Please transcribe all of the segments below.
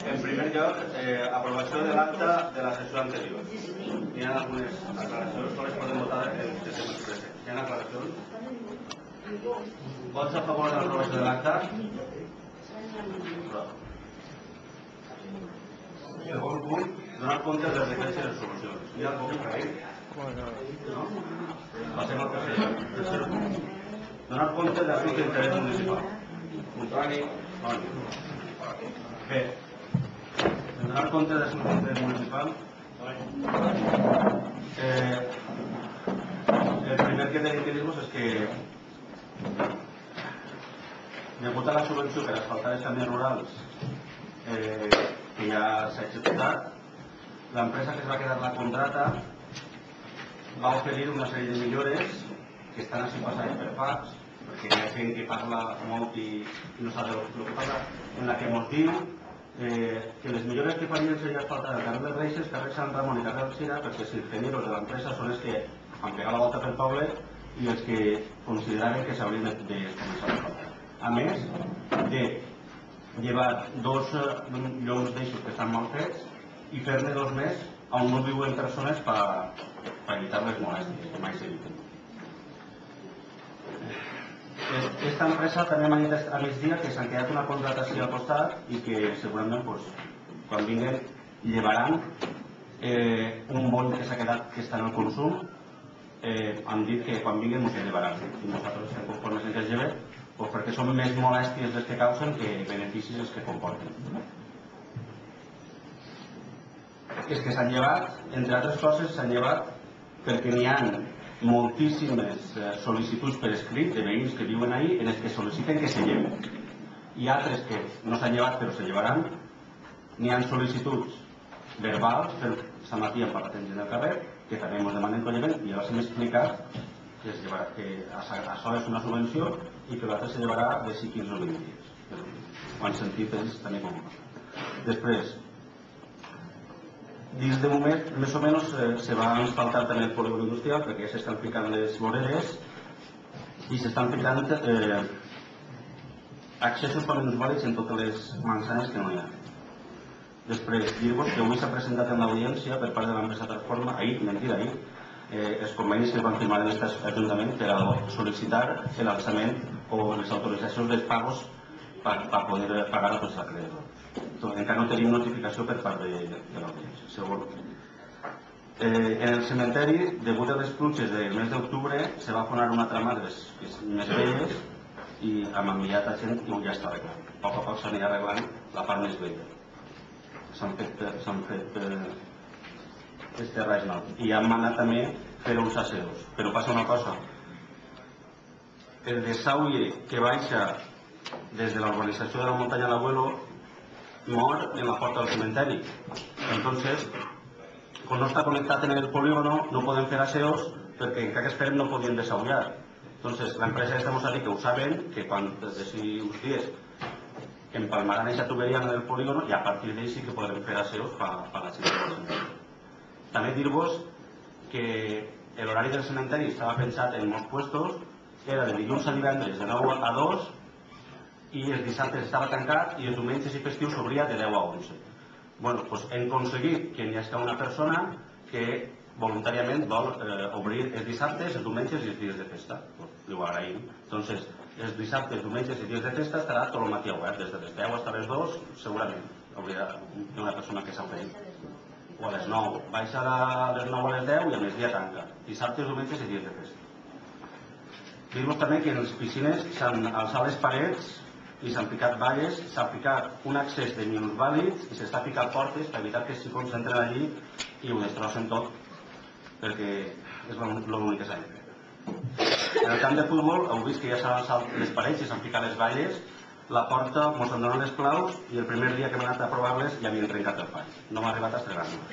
En primer lloc, aprovació de l'acte de la sessió anterior. Hi ha algunes aclaracions, però les podem votar en els temes presents. Hi ha aclaracions? Vots a favor de l'aprovació de l'acte? Segon punt, donar compte de les decrets i resolucions. Hi ha algun que no? Passem al tercer punt. Donar compte d'assumptes d'interès municipal. Contrari? Bé. Donar compte d'assumptes d'interès municipal. El primer que tenim que dir-vos és que degut a la subvenció per asfaltar els camins rurals que ja s'ha executat, l'empresa que es va quedar la contrata va oferir una sèrie de millores que estan així passades per fax, perquè hi ha gent que parla molt i no sap el que parla, en la que ens diu que les millores que farien seria asfaltar el carrer dels Reixes, carrer Sant Ramon i carrer Alcira, perquè els ingenieros de l'empresa són els que han pegat la volta pel poble i els que consideraven que s'haurien de començar a asfaltar. A més de llevar dos lloms d'eixos que estan mal fets i fer-ne dos més on no viuen persones per evitar les molèsties, que mai s'eviten. Aquesta empresa també m'ha dit a migdia que s'han quedat una contratació al costat i que segurament quan vinguen llevaran un bony que s'ha quedat que està en el consum. Han dit que quan vinguen ens llevaran i nosaltres estem conformes en que es lleve perquè són més molèsties les que causen que beneficis els que comporten. És que s'han llevat, entre altres coses, s'han llevat perquè n'hi ha moltíssimes sol·licituds per escrit de veïns que viuen ahí en els que sol·liciten que se lleven. Hi ha altres que no s'han llevat però se llevaran. N'hi ha sol·licituds verbals per Sant Matí en parlat en el carrer que també ens demanen que ho lleven i ara s'hem explicat que això és una subvenció i que l'altre se llevarà de 15 o 20 dies. Ho han sentit ells també com a. Després, dins d'un mes, més o menys, se va asfaltar també el polígon industrial perquè ja s'estan ficant les voreres i s'estan ficant accessos per minusvàlids en totes les manzanes que no hi ha. Després, dir-vos que avui s'ha presentat en l'audiència per part de l'empresa Transforma, ahir, els convenis que van firmar en aquest ajuntament per a sol·licitar l'alçament o les autoritzacions dels pagos per poder pagar a tots els acreedors. Encara no tenim notificació per part de l'audiència. Segon, en el cementeri, degut a les pluges del mes d'octubre, se va fonar una trama de les més velles i hem enviat a gent i ja està arreglat. A poc s'anirà arreglant la part més vella. S'han fet els terrenys nous i hem anat també a fer uns asseus. Però passa una cosa, el desagüe que baixa des de la urbanització de la muntanya de l'Abuelo mor en la porta del cementeri. Entonces, com no està connectat en el polígono, no podem fer aseos perquè encara que esperem no podien desaullar. Entonces, l'empresa esta ens ha dit que ho saben, que quan des uns dies empalmaran aquesta tuberia en el polígono i a partir d'ahí sí que podrem fer aseos per la gent del cementeri. També dir-vos que l'horari del cementeri estava pensat en molts puestos, era de dilluns a divendres de 9 a 2 i els dissabtes estava tancat i els diumenges i festius s'obria de 10 a 11. Bueno, doncs hem aconseguit que n'hi hagi una persona que voluntàriament vol obrir els dissabtes, els diumenges i els dies de festa. Li ho agraïm. Entonces, els dissabtes, diumenges i dies de festa estarà tot el matí obert, des de les 10 fins a les 2, segurament hauria una persona que s'ofereix. O a les 9, baixa a les 9 a les 10 i a migdia tanca. Dissabtes, diumenges i dies de festa. Dir-vos també que en les piscines s'han alçat les parets i s'han ficat valles, s'ha ficat un accés de minusvàlids i s'està ficant portes per evitar que s'hi concentren allí i ho destrossen tot, perquè és l'únic que s'ha fet. En el camp de futbol heu vist que ja s'han alçat les parets i s'han ficat les valles, la porta ens han donat les claus i el primer dia que hem anat a provar-les ja havien trencat el pany. No m'ha arribat a estrenar-nos.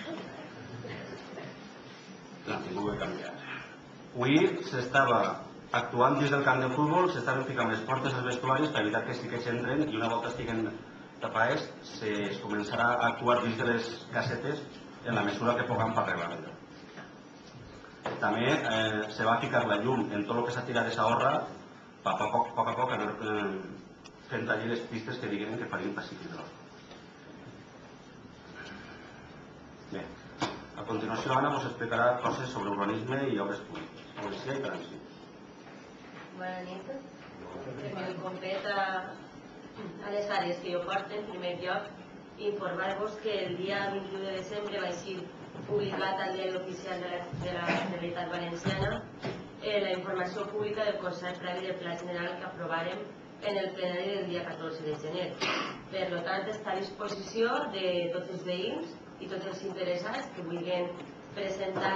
L'han tingut que canviar. Avui s'estava actuant dins del camp de futbol, s'estaven ficant les portes als vestuaris per evitar que els xiquets entren i una volta estiguen tapades es començarà a actuar dins de les casetes en la mesura que puguem per arreglar-la. També se va ficar la llum en tot el que s'ha tirat de s'ahorra a poc a poc, anar fent allí les pistes que diguen que farien pacífic. Bé, a continuació Anna us explicarà coses sobre urbanisme i obres públiques, policia i trànsit. Bona nit. Perquè em compet a les àrees que jo porto, en primer lloc, informar-vos que el dia 21 de desembre va ser publicat al diari oficial de la Generalitat Valenciana la informació pública del Consell Previ del Pla General que aprovarem en el plenari del dia 14 de gener. Per tant, està a disposició de tots els veïns i tots els interessats que vulguin presentar,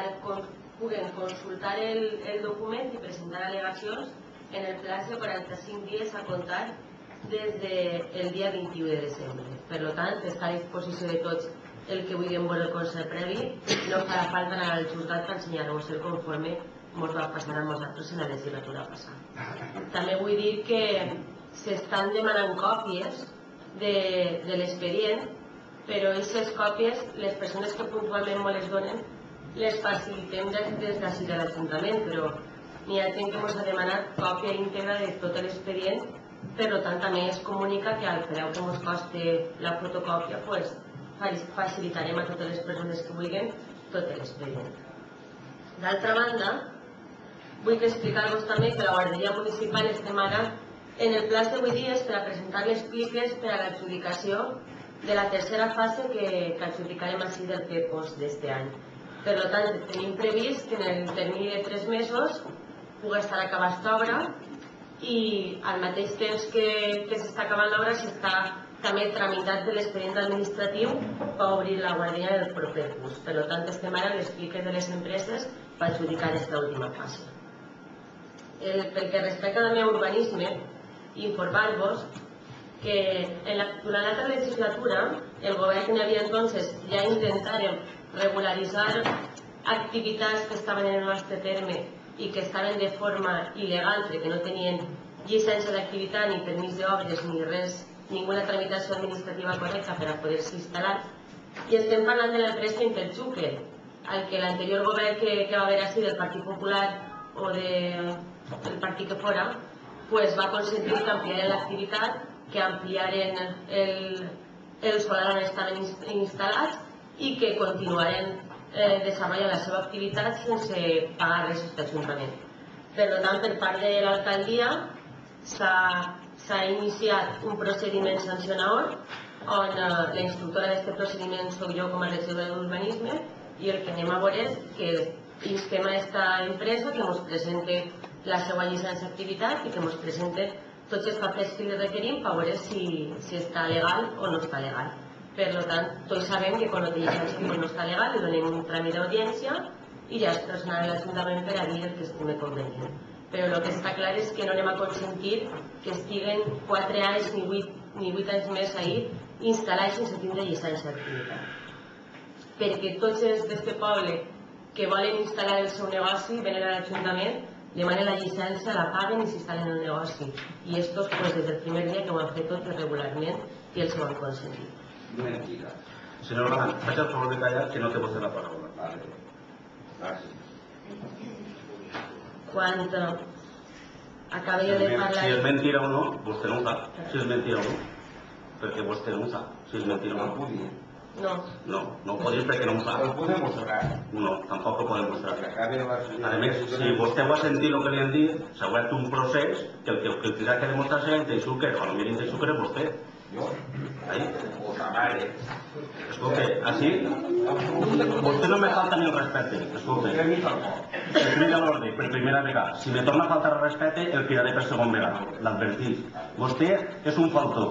puguen consultar el document i presentar al·legacions en el plaç de 45 dies a comptar des del dia 21 de desembre. Per tant, està a disposició de tots el que vulguin veure el Consell Previ. No farà falta anar al juzgat per ensenyar-vos el conforme ens va passar a nosaltres en la legislatura passada. També vull dir que s'estan demanant còpies de l'expedient, però aquestes còpies, les persones que puntualment me les donen, les facilitem des d'ací de l'Ajuntament, però n'hi ha gent que ens ha demanat còpia íntegra de tot l'expedient, per tant també es comunica que al preu que ens costi la fotocòpia facilitarem a totes les persones que vulguin tot l'expedient. D'altra banda, vull explicar-vos també que la Guarderia Municipal estem ara en el plaç de 8 dies per a presentar les pliques per a l'adjudicació de la tercera fase que adjudicarem així del PEPOS d'este any. Per tant, tenim previst que en el termini de 3 mesos pugui estar acabada aquesta obra i al mateix temps que s'està acabant l'obra s'està també tramitat de l'expedient administratiu per obrir la guarderia del proper curs. Per tant, estem ara en les pliques de les empreses per adjudicar aquesta última fase. Pel que respecta també a urbanisme, informar-vos que durant l'altra legislatura el govern que n'hi havia entonces ja intentàrem regularitzar activitats que estaven en el nostre terme i que estaven de forma il·legal perquè no tenien llicència d'activitat ni permís d'obres ni res, ninguna tramitació administrativa correcta per a poder-se instal·lar. I estem parlant de l'empresa Interxuque, al que l'anterior govern que va haver així del Partit Popular o del partit que fora, va consentir que ampliaren l'activitat, que ampliaren el solar on estaven instal·lats i que continuaren desenvolupant la seva activitat sense pagar res a l'Ajuntament. Per tant, per part de l'alcaldia s'ha iniciat un procediment sancionador on la instructora d'aquest procediment soc jo com a regidora d'urbanisme i el que anem a veure és que instem a aquesta empresa que ens presente la seva llicència d'activitat i que ens presente tots els papers que li requerim per veure si està legal o no està legal. Per tant, tots sabem que quan no té llicència no està legal, li donem un tràmit d'audiència i ja es presenta a l'Ajuntament per a dir el que estime convenient. Però el que està clar és que no anem a consentir que estiguen 4 anys ni 8 anys més ahir instal·lats sense tindre llicència d'activitat. Perquè tots els d'aquest poble que volen instal·lar el seu negoci venen a l'Ajuntament, demanen la llicència, la paguen i s'instal·len el negoci. I estos, des del primer dia que ho han fet tot irregularment i els ho han consentit. Mentira. Senyor Galán, faig el favor de callar que no té vostè la paraula. Vale. Gràcies. Quan acabé de parlar... Si és mentira o no, vostè no ho sap. Si és mentira o no, perquè vostè no ho sap. Si és mentira o no. No. No ho podem perquè no ho sap. Ho podem mostrar. No, tampoc ho podem mostrar. A més, si vostè ho ha sentit el que li han dit, s'ha obert un procés que el que tindrà que demostrar serà Interxuque. Quan no miri Interxuque és vostè. Jo? Ahí. O sa mare. Escolta, així, vostè no me falta ni el respecte. Escolta, Vostè mi tampoc. el crida a l'ordre per primera vegada. Si me torna a faltar el respecte, el cridaré per segon vegada. L'advertís. Vostè és un faltó.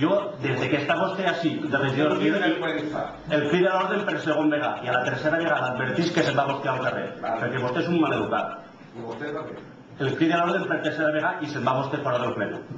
Jo, des que està vostè així, de regidor, el crida a l'ordre per segon vegada. I a la tercera vegada l'advertís que se'n va vostè al carrer. Perquè vostè és un maleducat. I vostè també. El crida a l'ordre per tercera vegada i se'n va vostè fora del pleno.